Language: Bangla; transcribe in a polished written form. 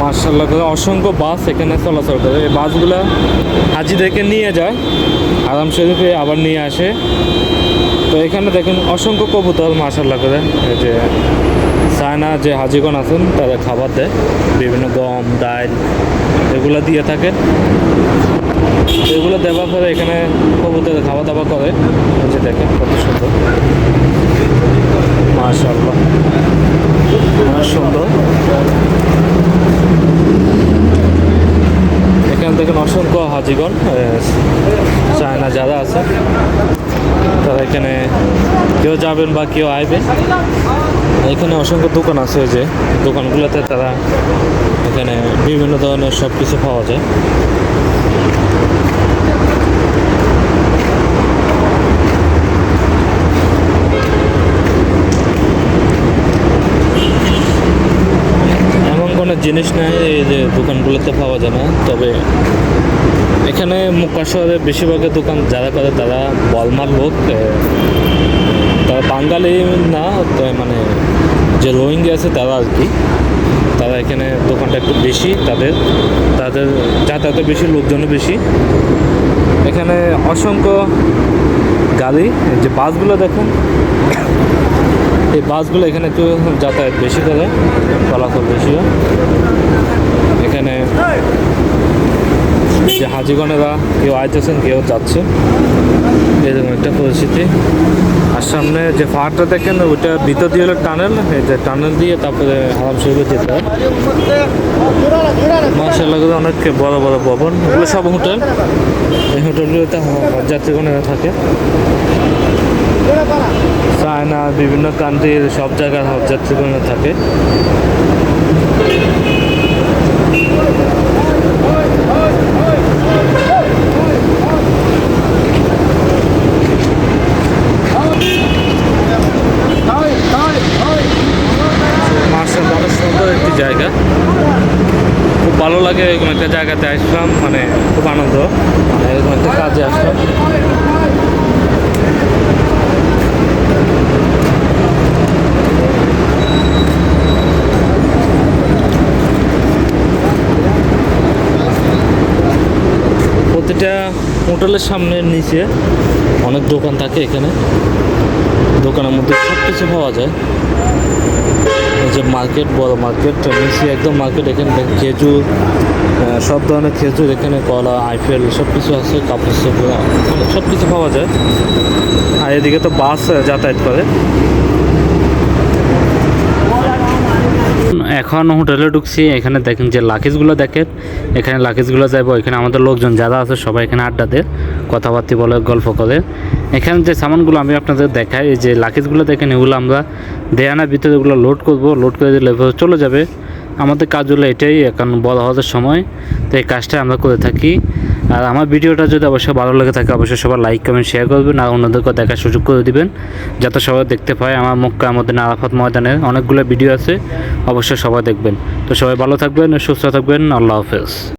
মাশাআল্লাহ করে অসংখ্য বাস এখানে চলাচল করে। এই বাসগুলো হাজিদেরকে নিয়ে যায় আরাম শরীফে, আবার নিয়ে আসে। তো এখানে দেখুন অসংখ্য কবুতর মাশাআল্লাহ করে। এই যে চায়না যে হাজিগণ আছেন তাদের খাবার দেয়, বিভিন্ন গম ডাল এগুলো দিয়ে থাকে। এগুলো দেওয়ার পরে এখানে কবুতর খাওয়া দাওয়া করে। এই যে দেখেন কত সুন্দর, মাশাআল্লাহ অনেক সুন্দর। এখান থেকে অসংখ্য হাজিগণ চায়না যারা আছে তারা এখানে কেউ যাবেন বা কেউ আসবেন। এখানে অসংখ্য দোকান আছে, যে দোকানগুলোতে তারা এখানে বিভিন্ন ধরনের সব কিছু পাওয়া যায়। এমন কোনো জিনিস নাই এই যে দোকানগুলোতে পাওয়া যায় না। তবে এখানে মক্কা শহরে বেশিরভাগের দোকান যারা করে তারা বলমার লোক, তারা বাঙালি না, মানে যে রোহিঙ্গা আছে তারা আর কি। তারা এখানে দোকানটা একটু বেশি, তাদের যাতায়াতে বেশি, লোকজনও বেশি। এখানে অসংখ্য গাড়ি, যে বাসগুলো দেখুন, এই বাসগুলো এখানে একটু যাতায়াত বেশি করে, চলাচল বেশি হয়। এখানে যে হাজিগণেরা কেউ আইতেছেন কেউ যাচ্ছে, এরকম একটা পরিস্থিতি। আর সামনে যে পাহাড়টা দেখেন ওইটা ভিতর দিয়ে হলো টানেল, এই যে টানেল দিয়ে তারপরে হারাম শরীফে যেতে হয়। মাশাআল্লাহ অনেক বড় বড় ভবন, এগুলো সব হোটেল। এই হোটেলগুলোতে যাত্রীগণেরা থাকে। চায়না বিভিন্ন কান্ট্রির সব জায়গার যাত্রীগণেরা থাকে। মাশাআল্লাহ অনেক সুন্দর একটি জায়গা, খুব ভালো লাগে। এরকম একটা জায়গাতে আসলাম, মানে খুব আনন্দ, মানে এরকম একটা কাজে আসলাম। প্রতিটা হোটেলের সামনে নিচে অনেক দোকান থাকে। এখানে দোকানের মধ্যে সব কিছু পাওয়া যায়। এই যে মার্কেট, বড় মার্কেট, নিচে একদম মার্কেট। এখানে খেজুর, সব ধরনের খেজুর, এখানে কলা, আইফেল সব কিছু আছে, কাপড় সব কিছু পাওয়া যায়। আর এদিকে তো বাস যাতায়াত করে। এখন হোটেলে ঢুকছি, এখানে দেখেন যে লাকেজগুলো দেখেন, এখানে লাকেজগুলো যাবো। এখানে আমাদের লোকজন যারা আছে সবাই এখানে আড্ডা দেয়, কথাবার্তা বলে, গল্প করে। এখানে যে সামানগুলো আমি আপনাদের দেখাই, এই যে লাকেজগুলো দেখেন, এগুলো আমরা দেয়ানার ভিতরে এগুলো লোড করবো, লোড করে দিলে চলে যাবে। আমাদের কাজ হলো এটাই, এখন বড় হওয়ার সময়, তো এই কাজটা আমরা করে থাকি। আর আমার ভিডিওটা যদি অবশ্যই ভালো লেগে থাকে অবশ্যই সবাই লাইক কমেন্ট শেয়ার করবেন, আর অন্যদেরকে দেখার সুযোগ করে দিবেন যাতে সবাই দেখতে পায়। আমার মক্কা মদিনা আরাফাত ময়দানের অনেকগুলো ভিডিও আছে, অবশ্যই সবাই দেখবেন। তো সবাই ভালো থাকবেন, সুস্থ থাকবেন, আল্লাহ হাফেজ।